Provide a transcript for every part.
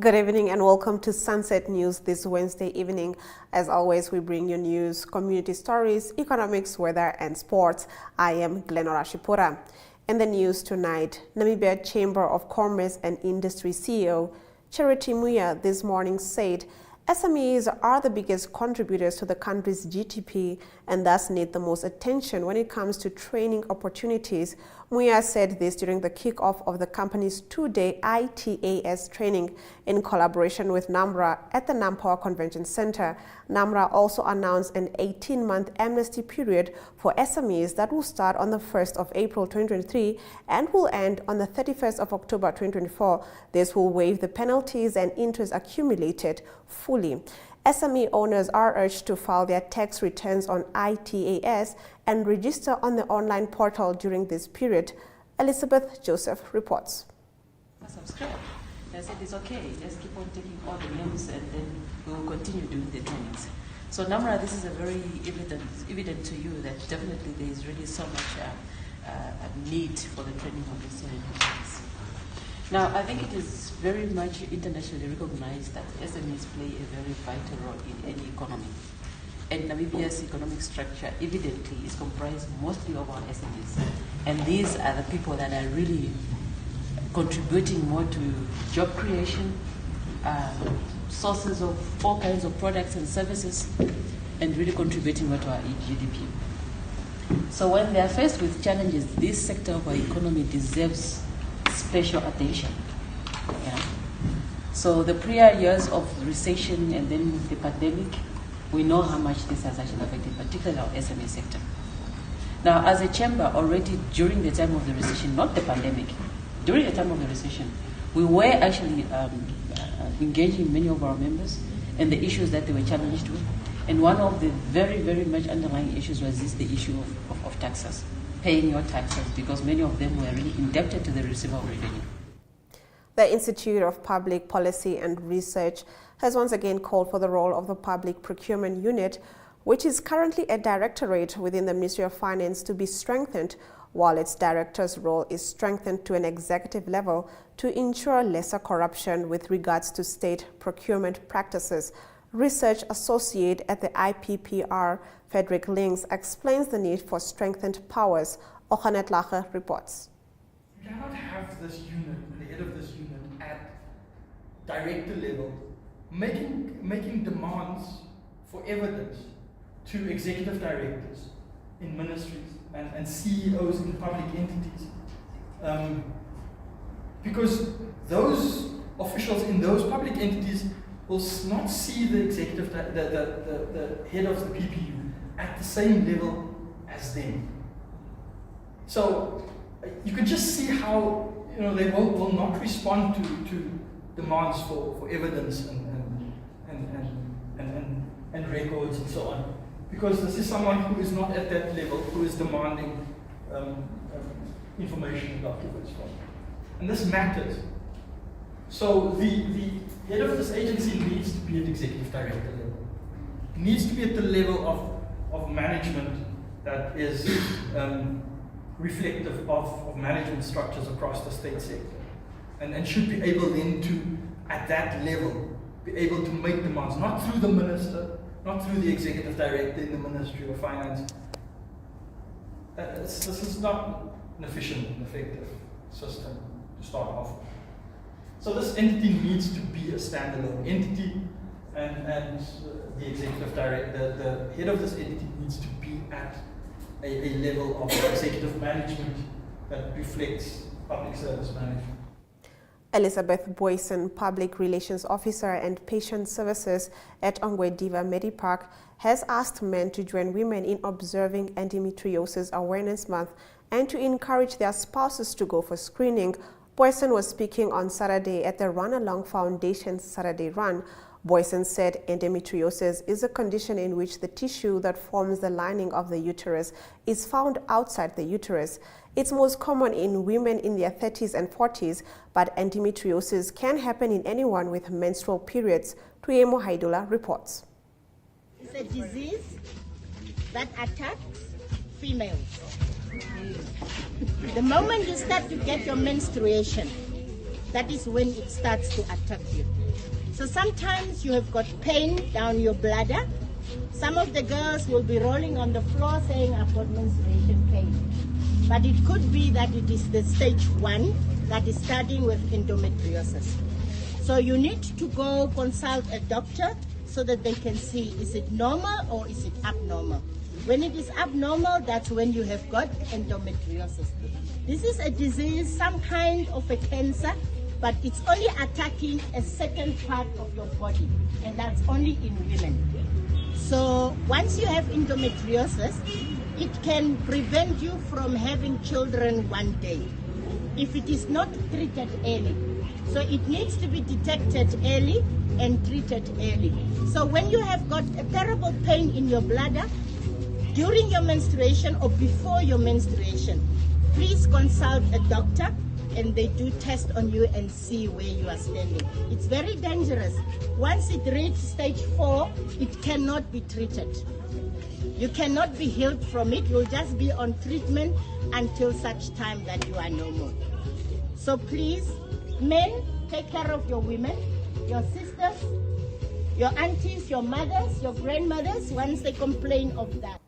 Good evening and welcome to Sunset News this Wednesday evening. As always, we bring you news, community stories, economics, weather and sports. I am Glenora Shipura. In the news tonight, Namibia Chamber of Commerce and Industry CEO Charity Muya this morning said SMEs are the biggest contributors to the country's GDP and thus need the most attention when it comes to training opportunities. Muya said this during the kick-off of the company's two-day ITAS training in collaboration with NAMRA at the Nampower Convention Center. NAMRA also announced an 18-month amnesty period for SMEs that will start on the 1st of April 2023 and will end on the 31st of October 2024. This will waive the penalties and interest accumulated fully. SME owners are urged to file their tax returns on ITAS and register on the online portal during this period. Elizabeth Joseph reports. Subscribe. I said it's okay, just keep on taking all the names and then we will continue doing the trainings. So Namra, this is a very evident to you that definitely there is really so much need for the training of these companies. Now, I think it is very much internationally recognized that SMEs play a very vital role in any economy. And Namibia's economic structure evidently is comprised mostly of our SMEs. And these are the people that are really contributing more to job creation, sources of all kinds of products and services, and really contributing more to our GDP. So when they are faced with challenges, this sector of our economy deserves special attention. Yeah. So the prior years of recession and then the pandemic, we know how much this has actually affected, particularly our SME sector. Now, as a chamber, already during the time of the recession, not the pandemic, during the time of the recession, we were actually engaging many of our members and the issues that they were challenged with. And one of the very, very much underlying issues was the issue of taxes, paying your taxes, because many of them were really indebted to the receiver of revenue. The Institute of Public Policy and Research has once again called for the role of the Public Procurement Unit, which is currently a directorate within the Ministry of Finance, to be strengthened, while its director's role is strengthened to an executive level to ensure lesser corruption with regards to state procurement practices. Research associate at the IPPR, Frederick Links, explains the need for strengthened powers. Ochanet Lache reports. You cannot have this unit, the head of this unit, at director level, making demands for evidence to executive directors in ministries and CEOs in public entities. Because those officials in those public entities will not see the executive, the head of the PPU at the same level as them. So you can just see how they will not respond to demands for evidence and records and so on, because this is someone who is not at that level, who is demanding information and documents from, and this matters. So the head of this agency needs to be at executive director level. It needs to be at the level of management that is reflective of management structures across the state sector, and should be able then to, at that level, be able to make demands, not through the minister, not through the executive director in the Ministry of Finance. This is not an efficient and effective system to start off with. So this entity needs to be a standalone entity, and the executive director, the head of this entity, needs to be at a level of executive management that reflects public service management. Elizabeth Boyson, Public Relations Officer and Patient Services at Ongwe Diva Medipark, has asked men to join women in observing Endometriosis Awareness Month and to encourage their spouses to go for screening. Boyson was speaking on Saturday at the Run Along Foundation's Saturday Run. Boyson said endometriosis is a condition in which the tissue that forms the lining of the uterus is found outside the uterus. It's most common in women in their 30s and 40s, but endometriosis can happen in anyone with menstrual periods. Tuyemo Haidula reports. It's a disease that attacks females. The moment you start to get your menstruation, that is when it starts to attack you. So sometimes you have got pain down your bladder. Some of the girls will be rolling on the floor saying, I've got menstruation pain. But it could be that it is the stage 1 that is starting with endometriosis. So you need to go consult a doctor so that they can see, is it normal or is it abnormal? When it is abnormal, that's when you have got endometriosis. This is a disease, some kind of a cancer, but it's only attacking a certain part of your body, and that's only in women. So once you have endometriosis, it can prevent you from having children one day if it is not treated early. So it needs to be detected early and treated early. So when you have got a terrible pain in your bladder, during your menstruation or before your menstruation, please consult a doctor and they do test on you and see where you are standing. It's very dangerous. Once it reaches stage 4, it cannot be treated. You cannot be healed from it. You'll just be on treatment until such time that you are normal. So please, men, take care of your women, your sisters, your aunties, your mothers, your grandmothers, once they complain of that.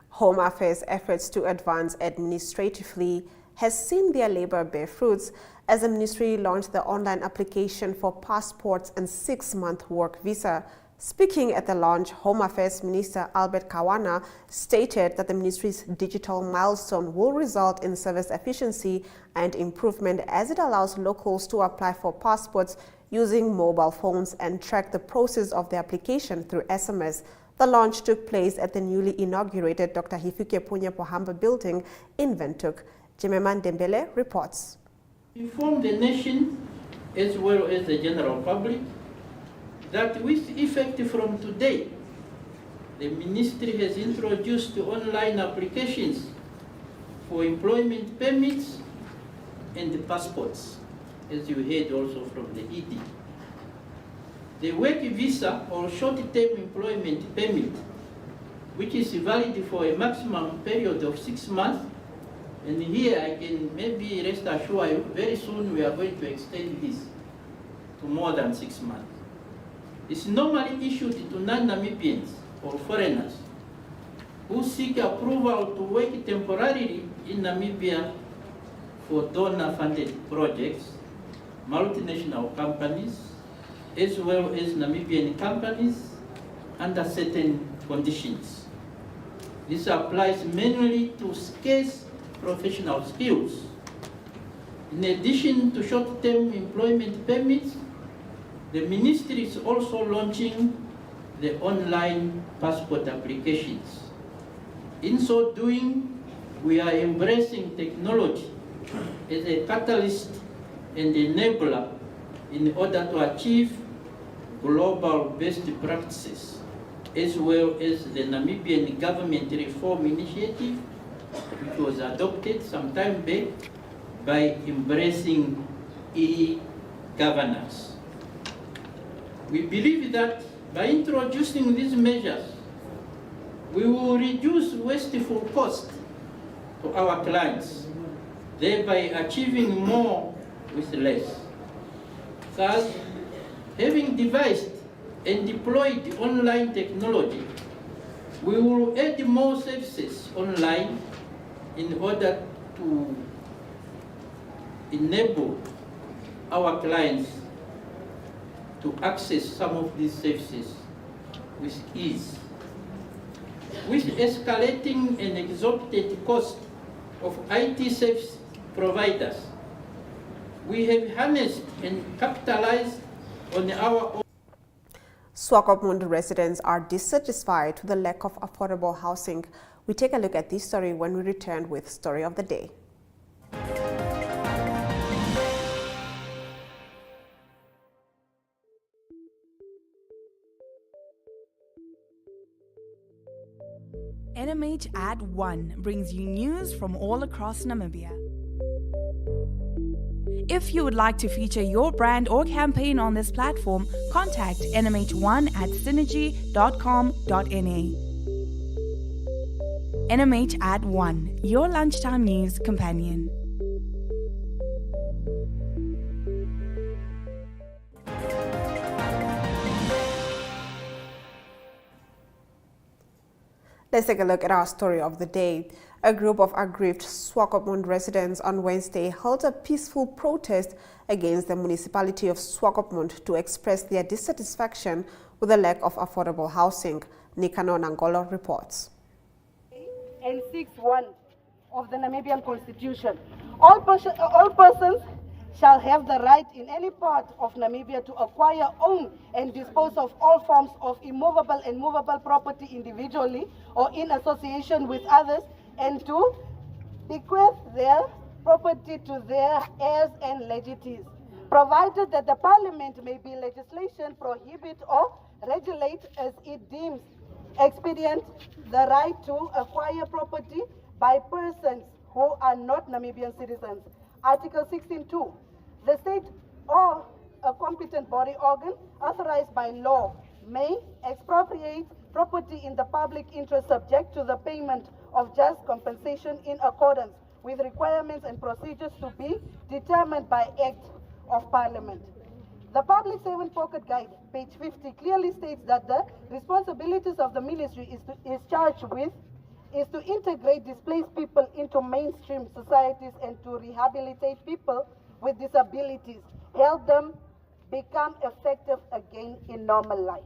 Home Affairs' efforts to advance administratively has seen their labor bear fruits as the ministry launched the online application for passports and 6-month work visa. Speaking at the launch, Home Affairs Minister Albert Kawana stated that the ministry's digital milestone will result in service efficiency and improvement as it allows locals to apply for passports using mobile phones and track the process of the application through SMS. The launch took place at the newly inaugurated Dr. Hifike Punye Pohamba building in Windhoek. Jimeman Dembele reports. Inform the nation as well as the general public that with effect from today, the ministry has introduced online applications for employment permits and passports, as you heard also from the ED. The work visa or short-term employment permit, which is valid for a maximum period of 6 months, and here I can maybe rest assure you, very soon we are going to extend this to more than 6 months. It's normally issued to non-Namibians or foreigners who seek approval to work temporarily in Namibia for donor-funded projects, multinational companies, as well as Namibian companies under certain conditions. This applies mainly to scarce professional skills. In addition to short-term employment permits, the ministry is also launching the online passport applications. In so doing, we are embracing technology as a catalyst and enabler in order to achieve global best practices, as well as the Namibian government reform initiative, which was adopted some time back by embracing e-governance. We believe that by introducing these measures, we will reduce wasteful cost to our clients, thereby achieving more with less. Thus, having devised and deployed online technology, we will add more services online in order to enable our clients to access some of these services with ease. With escalating and exorbitant cost of IT service providers, we have harnessed and capitalized on our own. Swakopmund residents are dissatisfied with the lack of affordable housing. We take a look at this story when we return with Story of the Day. NMH at 1 brings you news from all across Namibia. If you would like to feature your brand or campaign on this platform, contact NMH1 at synergy.com.na. NMH at 1, your lunchtime news companion. Let's take a look at our story of the day. A group of aggrieved Swakopmund residents on Wednesday held a peaceful protest against the municipality of Swakopmund to express their dissatisfaction with the lack of affordable housing. Nikano Nangolo reports. And 6.1 of the Namibian Constitution. All persons shall have the right in any part of Namibia to acquire, own, and dispose of all forms of immovable and movable property individually or in association with others, and to bequeath their property to their heirs and legatees, provided that the Parliament may be legislation prohibit or regulate as it deems expedient the right to acquire property by persons who are not Namibian citizens. Article 16.2. The state or a competent body organ authorized by law may expropriate property in the public interest subject to the payment of just compensation in accordance with requirements and procedures to be determined by Act of Parliament. The Public Servant Pocket Guide, page 50, clearly states that the responsibilities of the ministry is charged with is to integrate displaced people into mainstream societies and to rehabilitate people with disabilities, help them become effective again in normal life.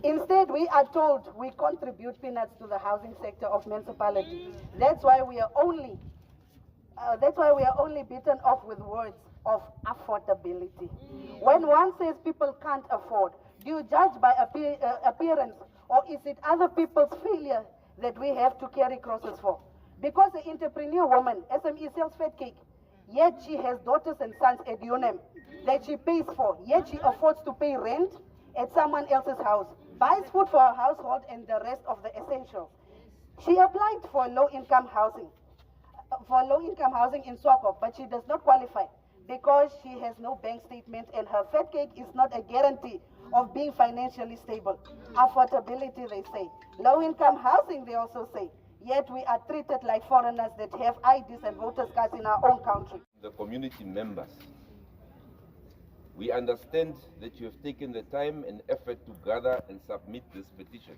Instead, we are told we contribute peanuts to the housing sector of municipalities. That's why we are only beaten off with words of affordability. When one says people can't afford, do you judge by appearance, or is it other people's failure that we have to carry crosses for? Because the entrepreneur woman, SME sells fat cake, yet she has daughters and sons at UNEM that she pays for, yet she affords to pay rent at someone else's house, buys food for her household and the rest of the essentials. She applied for low-income housing, in Swakop, but she does not qualify because she has no bank statement and her fat cake is not a guarantee of being financially stable. Affordability, they say. Low-income housing, they also say. Yet we are treated like foreigners that have IDs and voters cards in our own country. The community members, we understand that you have taken the time and effort to gather and submit this petition.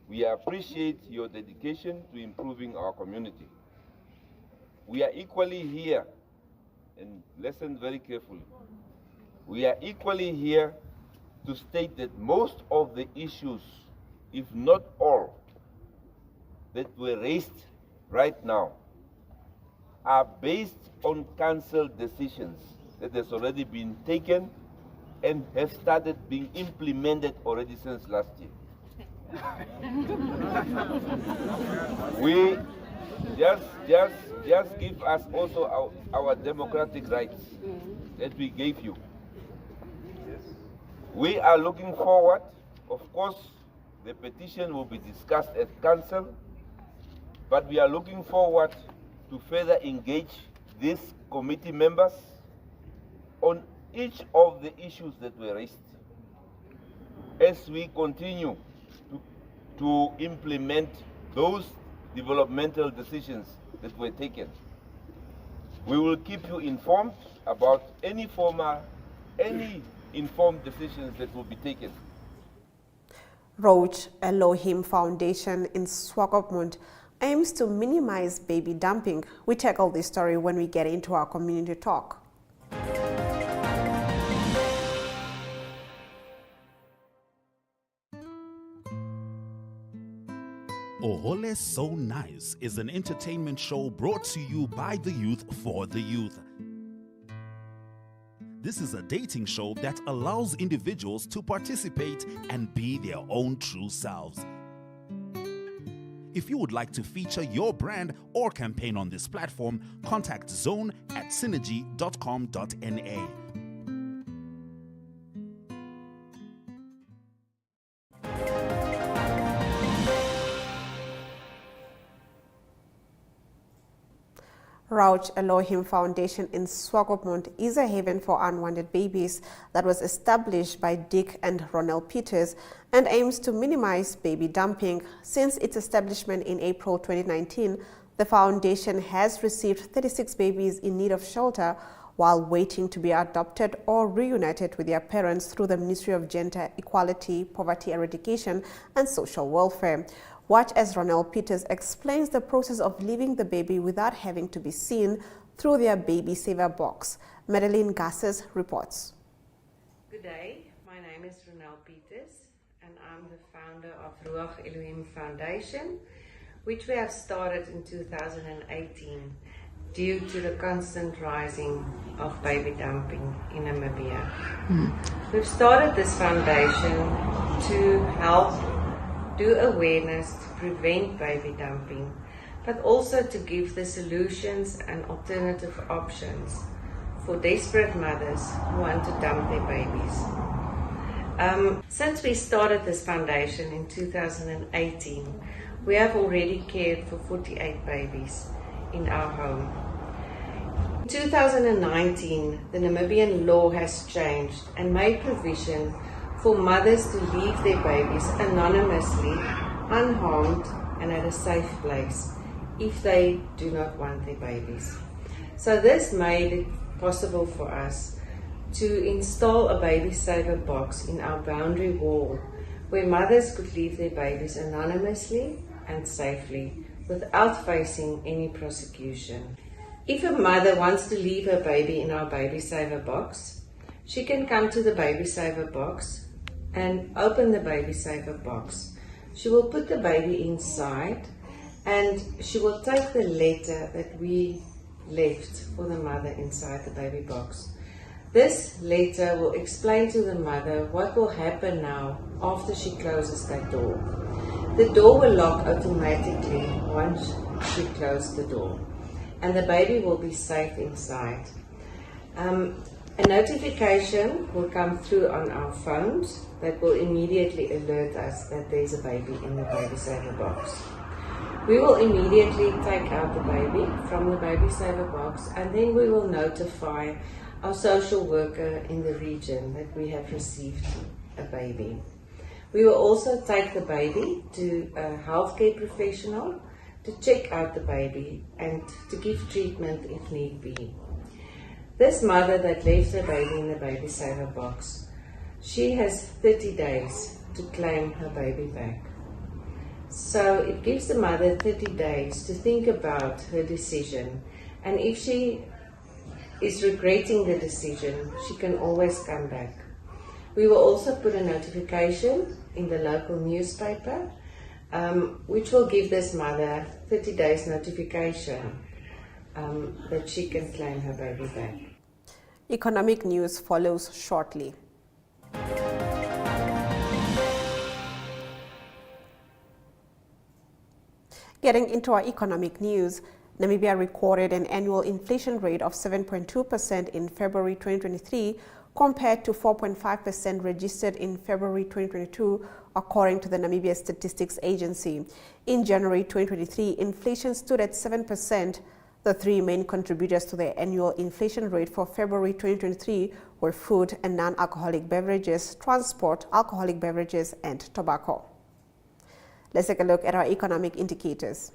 We appreciate your dedication to improving our community. We are equally here, and listen very carefully, we are equally here to state that most of the issues, if not all, that were raised right now are based on council decisions that has already been taken and have started being implemented already since last year. We just give us also our democratic rights that we gave you. We are looking forward, of course, the petition will be discussed at council, but we are looking forward to further engage these committee members on each of the issues that were raised as we continue to implement those developmental decisions that were taken. We will keep you informed about any informed decisions that will be taken. Roach Elohim Foundation in Swakopmund aims to minimize baby dumping. We tackle this story when we get into our community talk. Ohole So Nice is an entertainment show brought to you by the youth for the youth. This is a dating show that allows individuals to participate and be their own true selves. If you would like to feature your brand or campaign on this platform, contact zone@synergy.com.na. Roach Elohim Foundation in Swakopmund is a haven for unwanted babies that was established by Dick and Ronald Peters and aims to minimize baby dumping. Since its establishment in April 2019, the foundation has received 36 babies in need of shelter, while waiting to be adopted or reunited with their parents through the Ministry of Gender Equality, Poverty Eradication and Social Welfare. Watch as Ronald Peters explains the process of leaving the baby without having to be seen through their baby saver box. Madeline Gasses reports. Good day, my name is Ronald Peters and I'm the founder of Ruach Elohim Foundation, which we have started in 2018 due to the constant rising of baby dumping in Namibia. We've started this foundation to help do awareness to prevent baby dumping, but also to give the solutions and alternative options for desperate mothers who want to dump their babies. Since we started this foundation in 2018, we have already cared for 48 babies in our home. In 2019, the Namibian law has changed and made provision for mothers to leave their babies anonymously, unharmed and at a safe place if they do not want their babies. So this made it possible for us to install a baby saver box in our boundary wall where mothers could leave their babies anonymously and safely without facing any prosecution. If a mother wants to leave her baby in our baby saver box, she can come to the baby saver box and open the baby saver box. She will put the baby inside and she will take the letter that we left for the mother inside the baby box. This letter will explain to the mother what will happen now after she closes that door. The door will lock automatically once she closes the door, and the baby will be safe inside. A notification will come through on our phones that will immediately alert us that there's a baby in the baby saver box. We will immediately take out the baby from the baby saver box, and then we will notify our social worker in the region that we have received a baby. We will also take the baby to a healthcare professional to check out the baby and to give treatment if need be. This mother that left her baby in the baby saver box, she has 30 days to claim her baby back. So it gives the mother 30 days to think about her decision, and if she is regretting the decision, she can always come back. We will also put a notification in the local newspaper, which will give this mother 30 days notification that she can claim her baby back. Economic news follows shortly. Getting into our economic news, Namibia recorded an annual inflation rate of 7.2% in February 2023 compared to 4.5% registered in February 2022, according to the Namibia Statistics Agency. In January 2023, inflation stood at 7%. The three main contributors to the annual inflation rate for February 2023 were food and non-alcoholic beverages, transport, alcoholic beverages, and tobacco. Let's take a look at our economic indicators.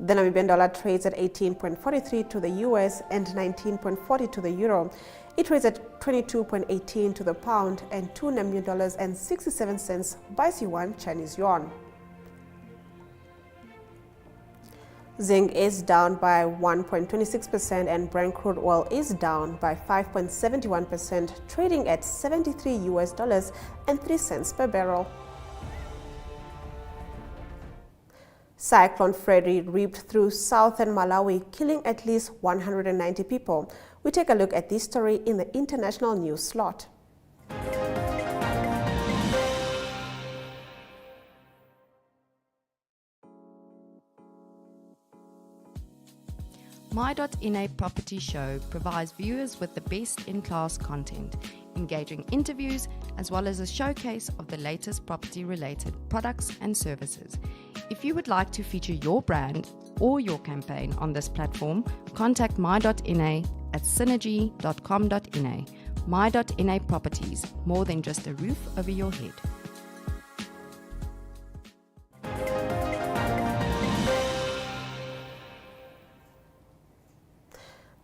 The Namibian dollar trades at 18.43 to the US and 19.40 to the euro. It trades at 22.18 to the pound and 2 Namibian dollars and 67 cents buys yuan Chinese yuan. Zinc is down by 1.26% and Brent crude oil is down by 5.71%, trading at $73 and 3 cents per barrel. Cyclone Freddy ripped through southern Malawi, killing at least 190 people. We take a look at this story in the international news slot. My.NA Property Show provides viewers with the best in-class content, engaging interviews, as well as a showcase of the latest property-related products and services. If you would like to feature your brand or your campaign on this platform, contact My.NA at synergy.com.na. My.NA Properties, more than just a roof over your head.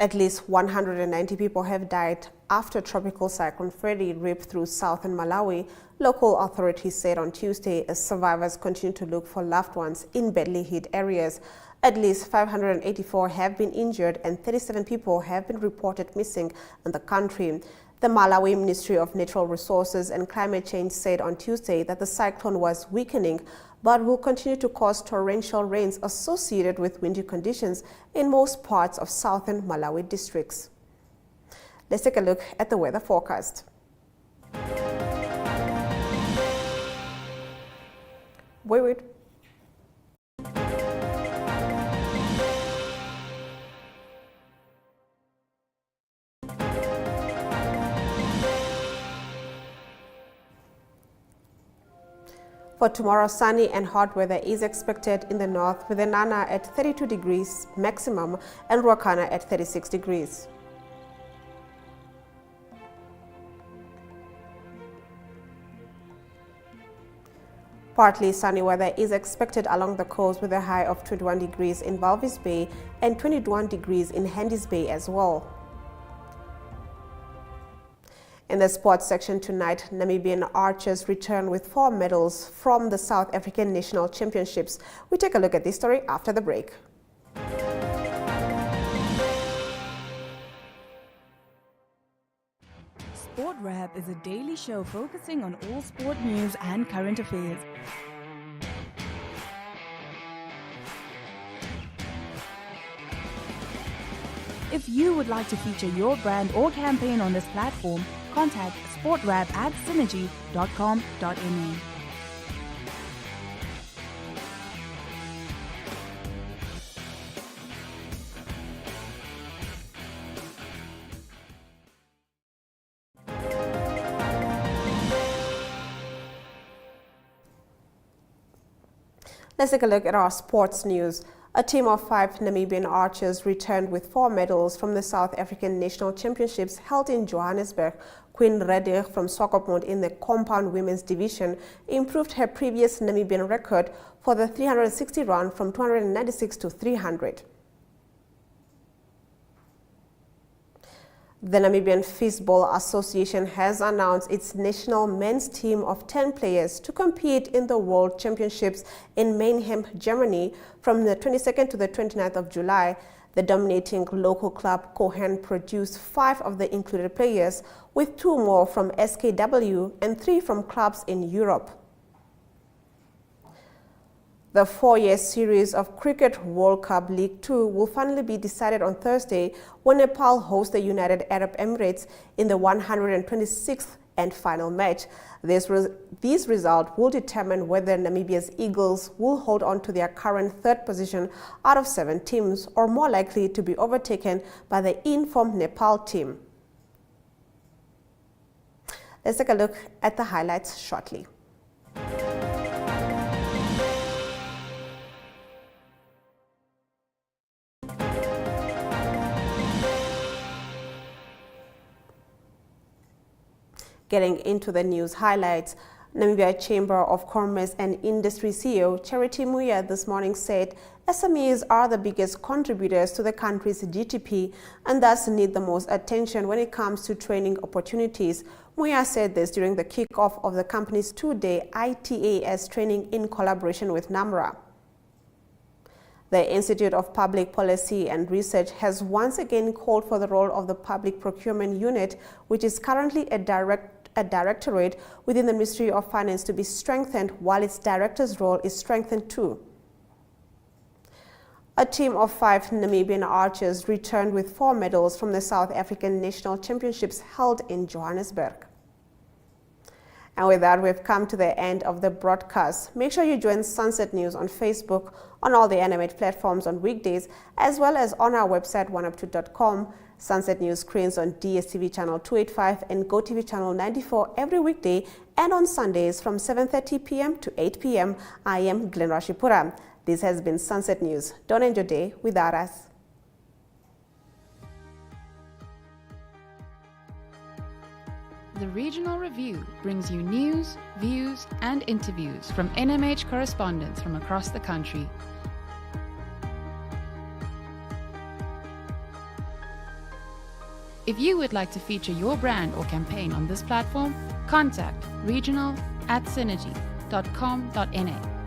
At least 190 people have died after Tropical Cyclone Freddy ripped through southern Malawi, local authorities said on Tuesday, as survivors continue to look for loved ones in badly hit areas. At least 584 have been injured and 37 people have been reported missing in the country. The Malawi Ministry of Natural Resources and Climate Change said on Tuesday that the cyclone was weakening but will continue to cause torrential rains associated with windy conditions in most parts of southern Malawi districts. Let's take a look at the weather forecast. Wait. For tomorrow, sunny and hot weather is expected in the north, with Enana at 32 degrees maximum and Ruacana at 36 degrees. Partly sunny weather is expected along the coast, with a high of 21 degrees in Walvis Bay and 21 degrees in Hendy's Bay as well. In the sports section tonight, Namibian archers return with 4 medals from the South African National Championships. We take a look at this story after the break. Sport Wrap is a daily show focusing on all sport news and current affairs. If you would like to feature your brand or campaign on this platform, contact sportwrap@synergy.com.ma. Let's take a look at our sports news. A team of 5 Namibian archers returned with 4 medals from the South African National Championships held in Johannesburg. Queen Redig from Swakopmund in the compound women's division improved her previous Namibian record for the 360 run from 296 to 300. The Namibian Fistball Association has announced its national men's team of 10 players to compete in the World Championships in Mannheim, Germany from the 22nd to the 29th of July. The dominating local club Cohen produced 5 of the included players, with 2 more from SKW and 3 from clubs in Europe. The 4-year series of Cricket World Cup League 2 will finally be decided on Thursday when Nepal hosts the United Arab Emirates in the 126th and final match. This result will determine whether Namibia's Eagles will hold on to their current 3rd position out of 7 teams, or more likely to be overtaken by the informed Nepal team. Let's take a look at the highlights shortly. Getting into the news highlights, Namibia Chamber of Commerce and Industry CEO Charity Muya this morning said SMEs are the biggest contributors to the country's GDP and thus need the most attention when it comes to training opportunities. Muya said this during the kick-off of the company's 2-day ITAS training in collaboration with NAMRA. The Institute of Public Policy and Research has once again called for the role of the Public Procurement Unit, which is currently a directorate within the Ministry of Finance, to be strengthened, while its director's role is strengthened too. A team of 5 Namibian archers returned with 4 medals from the South African National Championships held in Johannesburg. And with that, we've come to the end of the broadcast. Make sure you join Sunset News on Facebook, on all the Animate platforms on weekdays, as well as on our website, OneUpTwo.com. Sunset News screens on DSTV channel 285 and GoTV channel 94 every weekday, and on Sundays from 7:30 p.m. to 8 p.m. I am Glen Rashipura. This has been Sunset News. Don't end your day without us. The Regional Review brings you news, views, and interviews from NMH correspondents from across the country. If you would like to feature your brand or campaign on this platform, contact regional@synergy.com.na.